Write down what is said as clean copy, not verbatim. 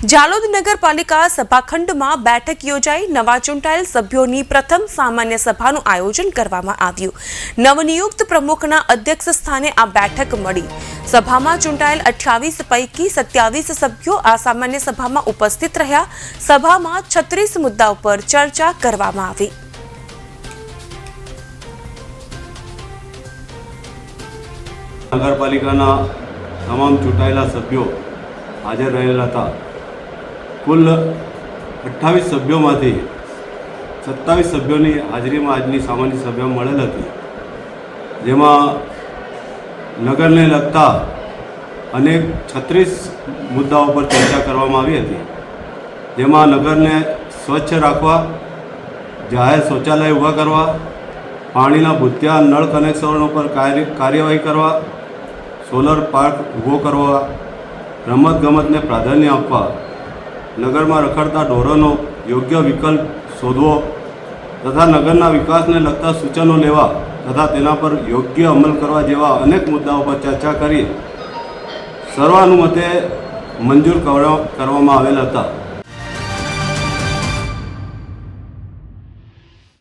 જાલોદ નગરપાલિકા સભાખંડમાં બેઠક યોજાઈ નવા ચૂંટાયેલ સભ્યોની પ્રથમ સામાન્ય સભાનું આયોજન કરવામાં આવ્યું। નવનિયુક્ત પ્રમુખના અધ્યક્ષ સ્થાને આ બેઠક મળી। સભામાં ચૂંટાયેલ 28 પૈકી 27 સભ્યો આ સામાન્ય સભામાં ઉપસ્થિત રહ્યા। સભામાં 36 મુદ્દાઓ પર ચર્ચા કરવામાં આવી। નગરપાલિકાના તમામ ચૂંટાયેલા સભ્યો હાજર રહેલા હતા। कुल 28 સભ્યોમાંથી 27 સભ્યોની હાજરીમાં આજની સામાન્ય સભા મળેલ હતી, જેમાં નગરને લગતા અનેક 36 મુદ્દાઓ પર ચર્ચા કરવામાં આવી હતી, જેમાં નગરને સ્વચ્છ રાખવા, જાહેર શૌચાલય ઊભા કરવા, પાણીના ભૂતિયા નળ કનેક્શનો પર કાર્યવાહી કરવા, સોલર પાર્ક ઊભો કરવા, રમતગમતને પ્રાધાન્ય આપવા, નગરમાં રખડતા ઢોરોનો યોગ્ય વિકલ્પ શોધવો તથા નગરના વિકાસને લગતા સૂચનો લેવા તથા તેના પર યોગ્ય અમલ કરવા જેવા અનેક મુદ્દાઓ પર ચર્ચા કરી સર્વાનુમતે મંજૂર કરવામાં આવેલ હતા।